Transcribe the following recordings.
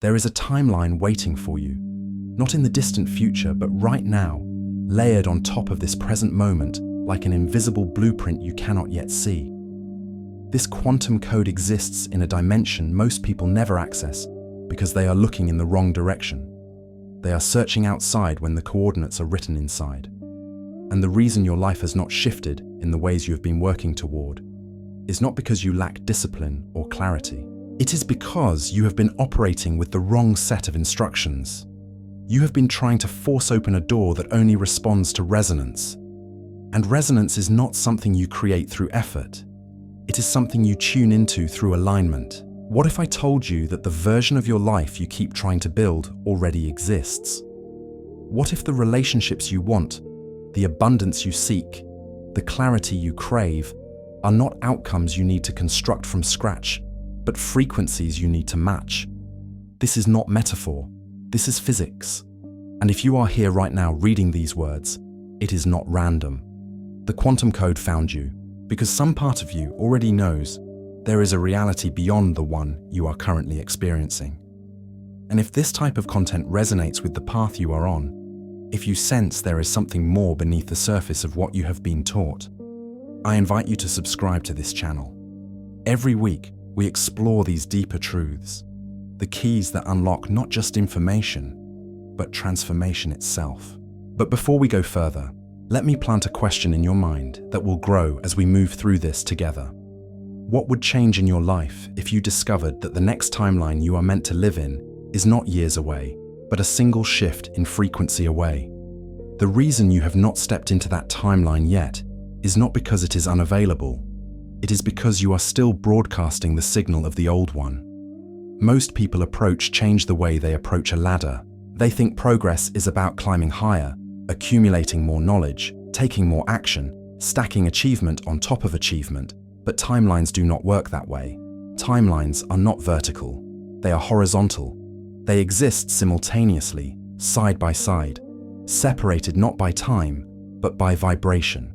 There is a timeline waiting for you, not in the distant future, but right now, layered on top of this present moment like an invisible blueprint you cannot yet see. This quantum code exists in a dimension most people never access because they are looking in the wrong direction. They are searching outside when the coordinates are written inside. And the reason your life has not shifted in the ways you have been working toward is not because you lack discipline or clarity. It is because you have been operating with the wrong set of instructions. You have been trying to force open a door that only responds to resonance. And resonance is not something you create through effort. It is something you tune into through alignment. What if I told you that the version of your life you keep trying to build already exists? What if the relationships you want, the abundance you seek, the clarity you crave, are not outcomes you need to construct from scratch, but frequencies you need to match? This is not metaphor. This is physics. And if you are here right now reading these words, it is not random. The quantum code found you because some part of you already knows there is a reality beyond the one you are currently experiencing. And if this type of content resonates with the path you are on, if you sense there is something more beneath the surface of what you have been taught, I invite you to subscribe to this channel. Every week, we explore these deeper truths, the keys that unlock not just information, but transformation itself. But before we go further, let me plant a question in your mind that will grow as we move through this together. What would change in your life if you discovered that the next timeline you are meant to live in is not years away, but a single shift in frequency away? The reason you have not stepped into that timeline yet is not because it is unavailable. It is because you are still broadcasting the signal of the old one. Most people approach change the way they approach a ladder. They think progress is about climbing higher, accumulating more knowledge, taking more action, stacking achievement on top of achievement. But timelines do not work that way. Timelines are not vertical. They are horizontal. They exist simultaneously, side by side, separated not by time, but by vibration.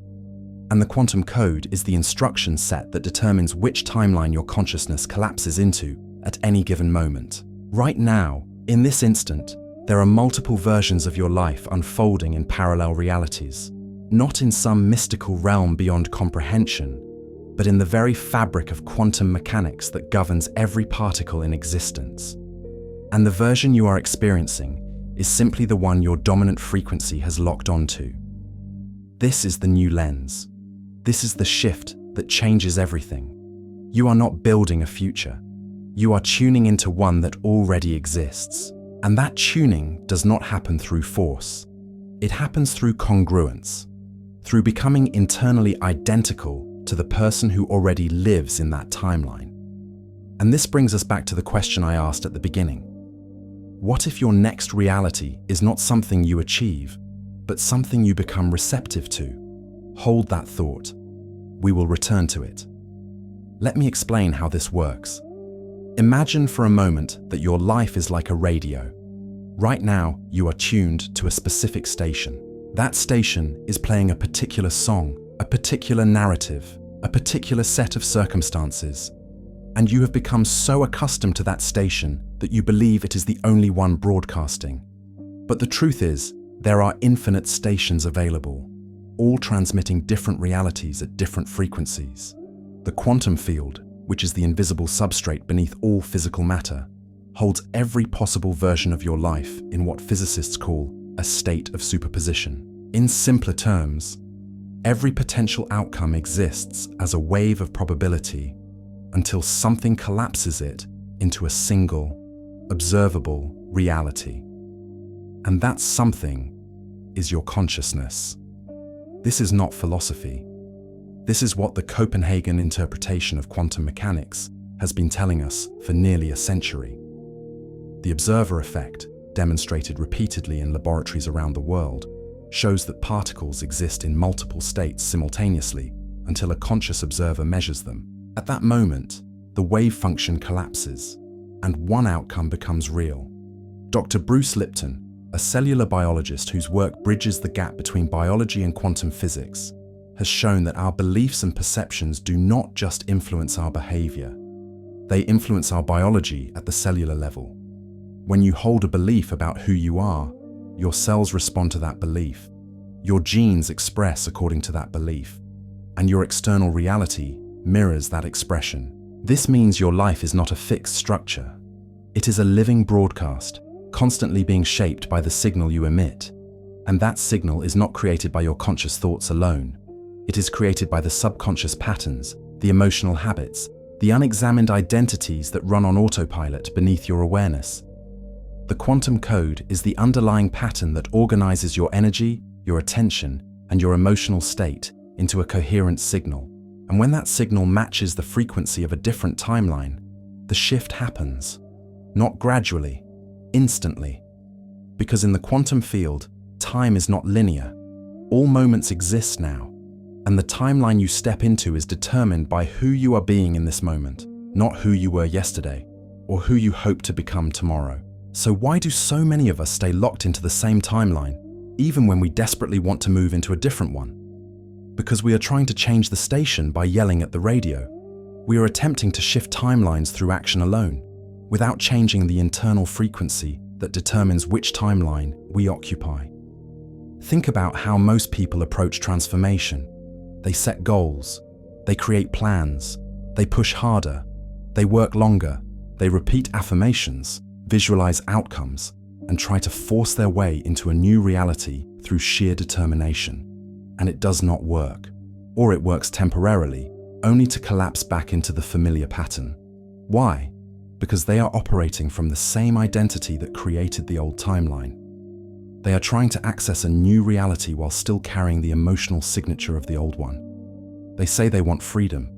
And the quantum code is the instruction set that determines which timeline your consciousness collapses into at any given moment. Right now, in this instant, there are multiple versions of your life unfolding in parallel realities, not in some mystical realm beyond comprehension, but in the very fabric of quantum mechanics that governs every particle in existence. And the version you are experiencing is simply the one your dominant frequency has locked onto. This is the new lens. This is the shift that changes everything. You are not building a future. You are tuning into one that already exists. And that tuning does not happen through force. It happens through congruence, through becoming internally identical to the person who already lives in that timeline. And this brings us back to the question I asked at the beginning. What if your next reality is not something you achieve, but something you become receptive to? Hold that thought. We will return to it. Let me explain how this works. Imagine for a moment that your life is like a radio. Right now, you are tuned to a specific station. That station is playing a particular song, a particular narrative, a particular set of circumstances, and you have become so accustomed to that station that you believe it is the only one broadcasting. But the truth is, there are infinite stations available, all transmitting different realities at different frequencies. The quantum field, which is the invisible substrate beneath all physical matter, holds every possible version of your life in what physicists call a state of superposition. In simpler terms, every potential outcome exists as a wave of probability until something collapses it into a single, observable reality. And that something is your consciousness. This is not philosophy. This is what the Copenhagen interpretation of quantum mechanics has been telling us for nearly a century. The observer effect, demonstrated repeatedly in laboratories around the world, shows that particles exist in multiple states simultaneously until a conscious observer measures them. At that moment, the wave function collapses, and one outcome becomes real. Dr. Bruce Lipton, a cellular biologist whose work bridges the gap between biology and quantum physics, has shown that our beliefs and perceptions do not just influence our behavior. They influence our biology at the cellular level. When you hold a belief about who you are, your cells respond to that belief. Your genes express according to that belief, and your external reality mirrors that expression. This means your life is not a fixed structure. It is a living broadcast, constantly being shaped by the signal you emit. And that signal is not created by your conscious thoughts alone. It is created by the subconscious patterns, the emotional habits, the unexamined identities that run on autopilot beneath your awareness. The quantum code is the underlying pattern that organizes your energy, your attention, and your emotional state into a coherent signal. And when that signal matches the frequency of a different timeline, the shift happens. Not gradually, instantly. Because in the quantum field, time is not linear. All moments exist now, and the timeline you step into is determined by who you are being in this moment, not who you were yesterday, or who you hope to become tomorrow. So why do so many of us stay locked into the same timeline, even when we desperately want to move into a different one? Because we are trying to change the station by yelling at the radio. We are attempting to shift timelines through action alone, without changing the internal frequency that determines which timeline we occupy. Think about how most people approach transformation. They set goals, they create plans, they push harder, they work longer, they repeat affirmations, visualize outcomes, and try to force their way into a new reality through sheer determination. And it does not work. Or it works temporarily, only to collapse back into the familiar pattern. Why? Because they are operating from the same identity that created the old timeline. They are trying to access a new reality while still carrying the emotional signature of the old one. They say they want freedom,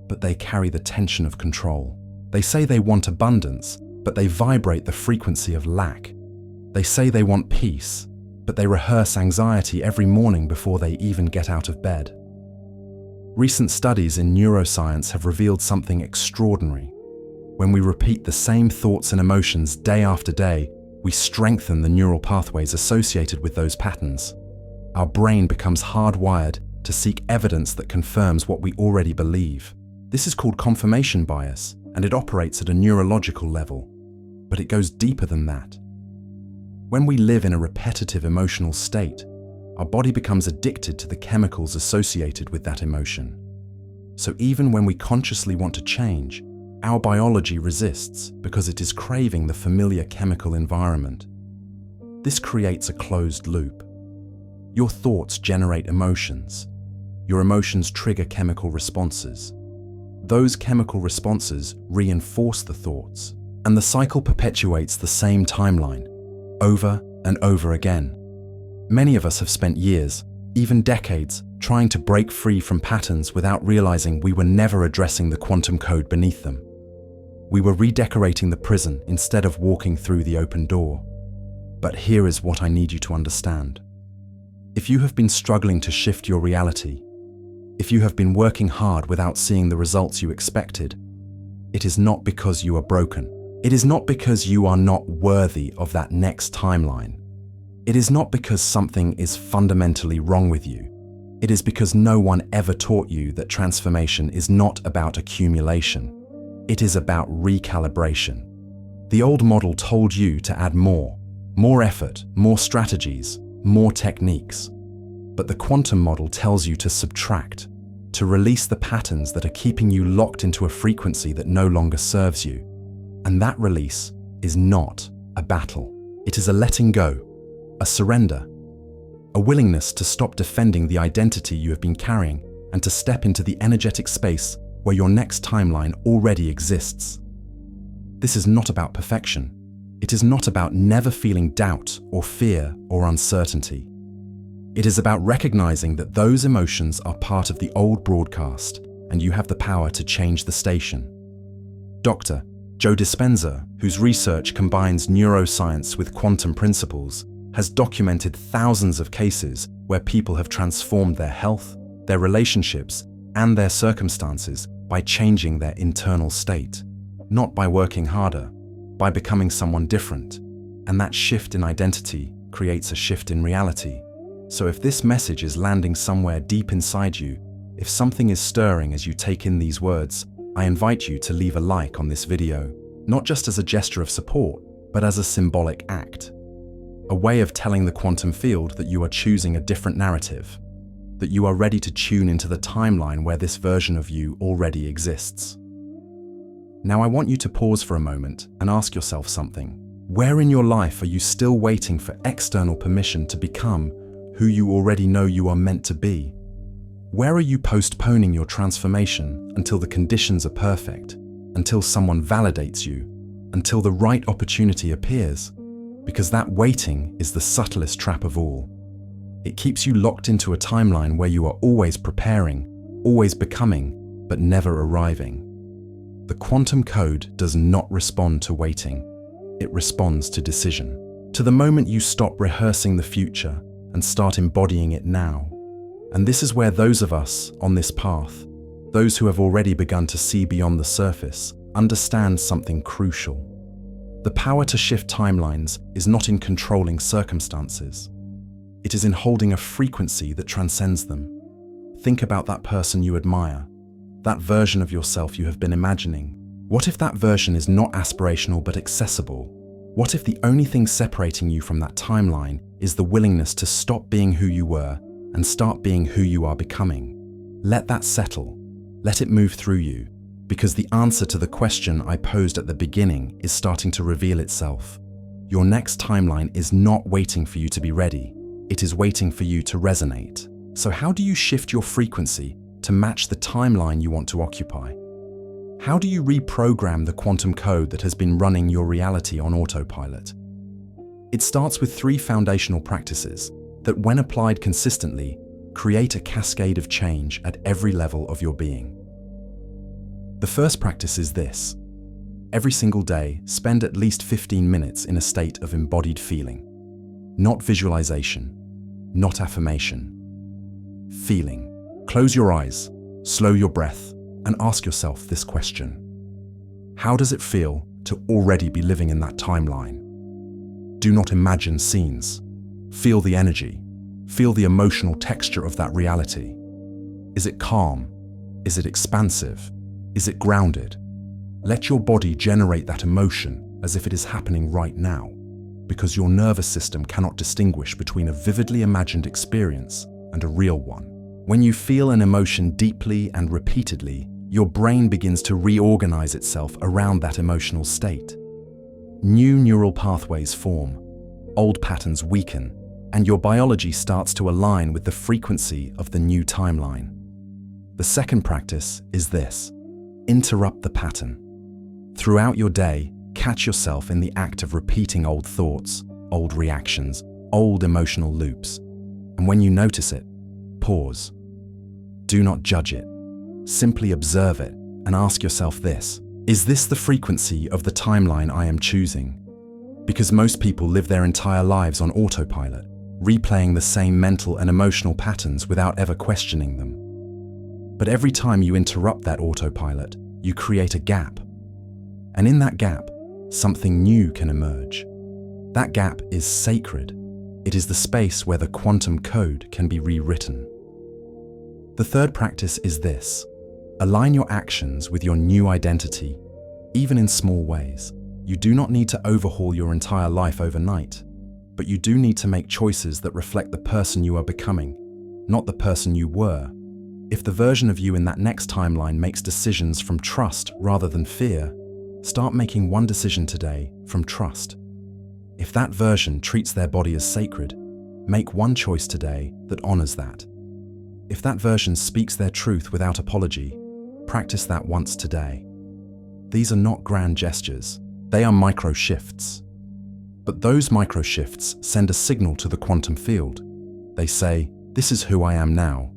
but they carry the tension of control. They say they want abundance, but they vibrate the frequency of lack. They say they want peace, but they rehearse anxiety every morning before they even get out of bed. Recent studies in neuroscience have revealed something extraordinary. When we repeat the same thoughts and emotions day after day, we strengthen the neural pathways associated with those patterns. Our brain becomes hardwired to seek evidence that confirms what we already believe. This is called confirmation bias, and it operates at a neurological level. But it goes deeper than that. When we live in a repetitive emotional state, our body becomes addicted to the chemicals associated with that emotion. So even when we consciously want to change, our biology resists because it is craving the familiar chemical environment. This creates a closed loop. Your thoughts generate emotions. Your emotions trigger chemical responses. Those chemical responses reinforce the thoughts, and the cycle perpetuates the same timeline, over and over again. Many of us have spent years, even decades, trying to break free from patterns without realizing we were never addressing the quantum code beneath them. We were redecorating the prison instead of walking through the open door. But here is what I need you to understand. If you have been struggling to shift your reality, if you have been working hard without seeing the results you expected, it is not because you are broken. It is not because you are not worthy of that next timeline. It is not because something is fundamentally wrong with you. It is because no one ever taught you that transformation is not about accumulation. It is about recalibration. The old model told you to add more effort, more strategies, more techniques. But the quantum model tells you to subtract, to release the patterns that are keeping you locked into a frequency that no longer serves you. And that release is not a battle. It is a letting go, a surrender, a willingness to stop defending the identity you have been carrying and to step into the energetic space where your next timeline already exists. This is not about perfection. It is not about never feeling doubt or fear or uncertainty. It is about recognizing that those emotions are part of the old broadcast and you have the power to change the station. Dr. Joe Dispenza, whose research combines neuroscience with quantum principles, has documented thousands of cases where people have transformed their health, their relationships, and their circumstances by changing their internal state, not by working harder, by becoming someone different. And that shift in identity creates a shift in reality. So if this message is landing somewhere deep inside you, if something is stirring as you take in these words, I invite you to leave a like on this video, not just as a gesture of support, but as a symbolic act, a way of telling the quantum field that you are choosing a different narrative, that you are ready to tune into the timeline where this version of you already exists. Now I want you to pause for a moment and ask yourself something. Where in your life are you still waiting for external permission to become who you already know you are meant to be? Where are you postponing your transformation until the conditions are perfect, until someone validates you, until the right opportunity appears? Because that waiting is the subtlest trap of all. It keeps you locked into a timeline where you are always preparing, always becoming, but never arriving. The quantum code does not respond to waiting. It responds to decision. To the moment you stop rehearsing the future and start embodying it now. And this is where those of us on this path, those who have already begun to see beyond the surface, understand something crucial. The power to shift timelines is not in controlling circumstances. It is in holding a frequency that transcends them. Think about that person you admire, that version of yourself you have been imagining. What if that version is not aspirational but accessible? What if the only thing separating you from that timeline is the willingness to stop being who you were and start being who you are becoming? Let that settle. Let it move through you, because the answer to the question I posed at the beginning is starting to reveal itself. Your next timeline is not waiting for you to be ready. It is waiting for you to resonate. So how do you shift your frequency to match the timeline you want to occupy? How do you reprogram the quantum code that has been running your reality on autopilot? It starts with 3 foundational practices that, when applied consistently, create a cascade of change at every level of your being. The first practice is this. Every single day, spend at least 15 minutes in a state of embodied feeling. Not visualization, not affirmation. Feeling. Close your eyes, slow your breath, and ask yourself this question. How does it feel to already be living in that timeline? Do not imagine scenes. Feel the energy. Feel the emotional texture of that reality. Is it calm? Is it expansive? Is it grounded? Let your body generate that emotion as if it is happening right now, because your nervous system cannot distinguish between a vividly imagined experience and a real one. When you feel an emotion deeply and repeatedly, your brain begins to reorganize itself around that emotional state. New neural pathways form, old patterns weaken, and your biology starts to align with the frequency of the new timeline. The second practice is this. Interrupt the pattern. Throughout your day, catch yourself in the act of repeating old thoughts, old reactions, old emotional loops. And when you notice it, pause. Do not judge it. Simply observe it and ask yourself this. Is this the frequency of the timeline I am choosing? Because most people live their entire lives on autopilot, replaying the same mental and emotional patterns without ever questioning them. But every time you interrupt that autopilot, you create a gap. And in that gap, something new can emerge. That gap is sacred. It is the space where the quantum code can be rewritten. The third practice is this. Align your actions with your new identity, even in small ways. You do not need to overhaul your entire life overnight, but you do need to make choices that reflect the person you are becoming, not the person you were. If the version of you in that next timeline makes decisions from trust rather than fear, start making one decision today from trust. If that version treats their body as sacred, make one choice today that honors that. If that version speaks their truth without apology, practice that once today. These are not grand gestures, they are micro shifts. But those micro shifts send a signal to the quantum field. They say, this is who I am now.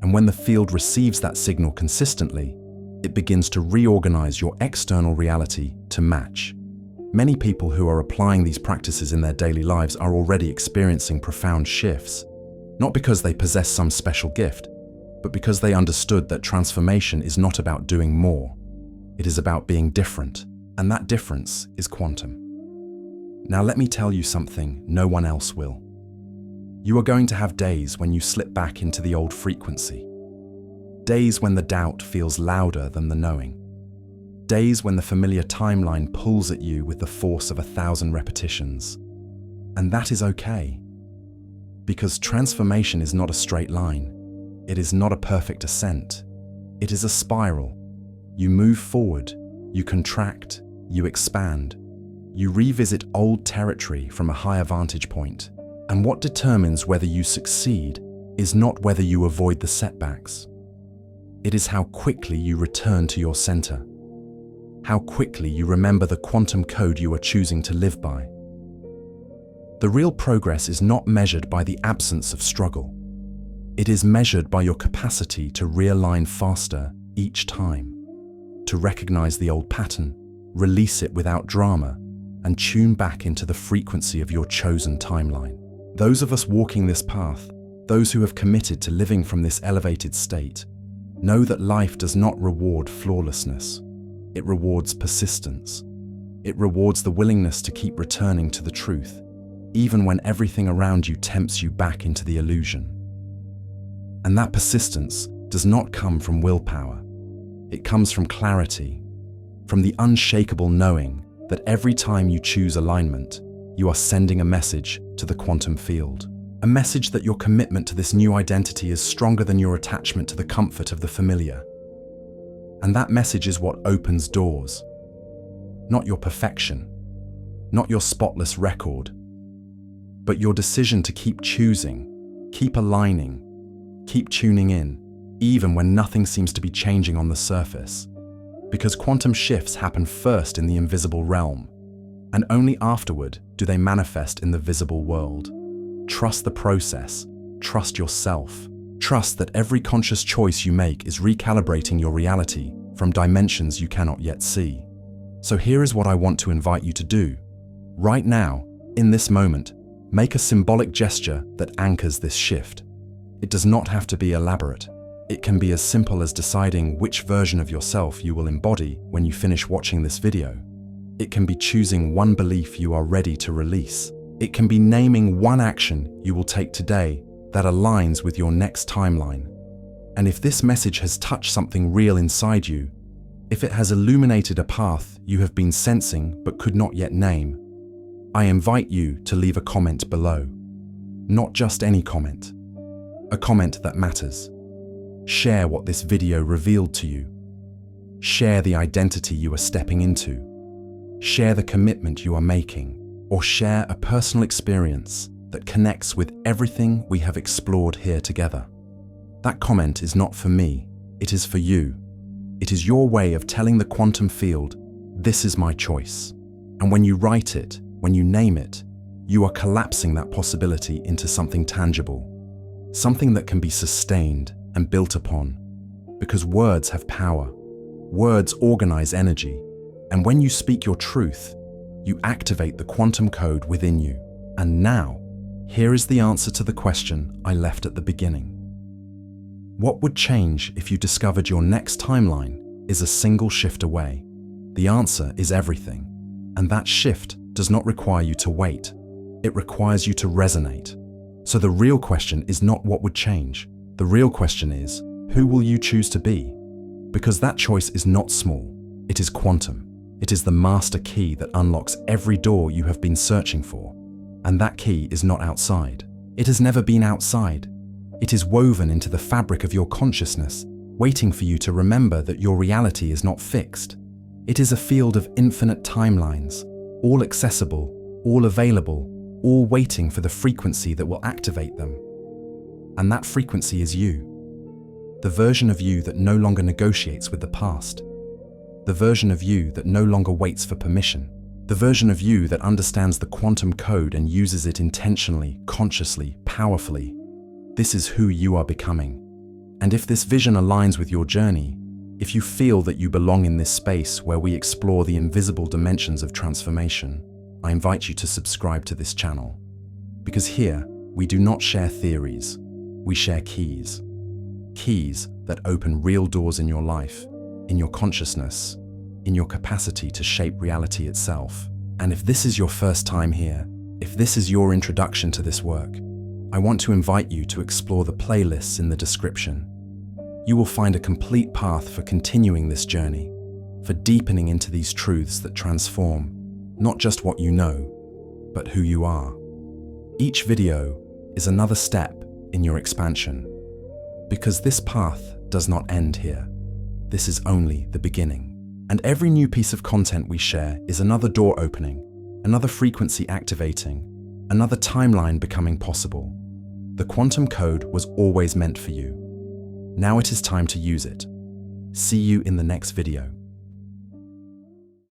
And when the field receives that signal consistently, it begins to reorganize your external reality to match. Many people who are applying these practices in their daily lives are already experiencing profound shifts, not because they possess some special gift, but because they understood that transformation is not about doing more. It is about being different, and that difference is quantum. Now let me tell you something no one else will. You are going to have days when you slip back into the old frequency. Days when the doubt feels louder than the knowing. Days when the familiar timeline pulls at you with the force of 1,000 repetitions. And that is okay. Because transformation is not a straight line. It is not a perfect ascent. It is a spiral. You move forward, you contract, you expand. You revisit old territory from a higher vantage point. And what determines whether you succeed is not whether you avoid the setbacks. It is how quickly you return to your center. How quickly you remember the quantum code you are choosing to live by. The real progress is not measured by the absence of struggle. It is measured by your capacity to realign faster each time, to recognize the old pattern, release it without drama, and tune back into the frequency of your chosen timeline. Those of us walking this path, those who have committed to living from this elevated state, know that life does not reward flawlessness. It rewards persistence. It rewards the willingness to keep returning to the truth, even when everything around you tempts you back into the illusion. And that persistence does not come from willpower. It comes from clarity, from the unshakable knowing that every time you choose alignment, you are sending a message to the quantum field. A message that your commitment to this new identity is stronger than your attachment to the comfort of the familiar. And that message is what opens doors. Not your perfection, not your spotless record, but your decision to keep choosing, keep aligning, keep tuning in, even when nothing seems to be changing on the surface. Because quantum shifts happen first in the invisible realm, and only afterward do they manifest in the visible world. Trust the process, trust yourself. Trust that every conscious choice you make is recalibrating your reality from dimensions you cannot yet see. So here is what I want to invite you to do. Right now, in this moment, make a symbolic gesture that anchors this shift. It does not have to be elaborate. It can be as simple as deciding which version of yourself you will embody when you finish watching this video. It can be choosing one belief you are ready to release. It can be naming one action you will take today that aligns with your next timeline. And if this message has touched something real inside you, if it has illuminated a path you have been sensing but could not yet name, I invite you to leave a comment below. Not just any comment. A comment that matters. Share what this video revealed to you. Share the identity you are stepping into. Share the commitment you are making, or share a personal experience that connects with everything we have explored here together. That comment is not for me, it is for you. It is your way of telling the quantum field, this is my choice. And when you write it, when you name it, you are collapsing that possibility into something tangible, something that can be sustained and built upon. Because words have power. Words organize energy. And when you speak your truth, you activate the quantum code within you. And now, here is the answer to the question I left at the beginning. What would change if you discovered your next timeline is a single shift away? The answer is everything. And that shift does not require you to wait. It requires you to resonate. So the real question is not what would change. The real question is, who will you choose to be? Because that choice is not small. It is quantum. It is the master key that unlocks every door you have been searching for. And that key is not outside. It has never been outside. It is woven into the fabric of your consciousness, waiting for you to remember that your reality is not fixed. It is a field of infinite timelines, all accessible, all available, all waiting for the frequency that will activate them. And that frequency is you. The version of you that no longer negotiates with the past. The version of you that no longer waits for permission. The version of you that understands the quantum code and uses it intentionally, consciously, powerfully. This is who you are becoming. And if this vision aligns with your journey, if you feel that you belong in this space where we explore the invisible dimensions of transformation, I invite you to subscribe to this channel. Because here, we do not share theories, we share keys. Keys that open real doors in your life, in your consciousness, in your capacity to shape reality itself. And if this is your first time here, if this is your introduction to this work, I want to invite you to explore the playlists in the description. You will find a complete path for continuing this journey, for deepening into these truths that transform not just what you know, but who you are. Each video is another step in your expansion, because this path does not end here. This is only the beginning. And every new piece of content we share is another door opening, another frequency activating, another timeline becoming possible. The quantum code was always meant for you. Now it is time to use it. See you in the next video.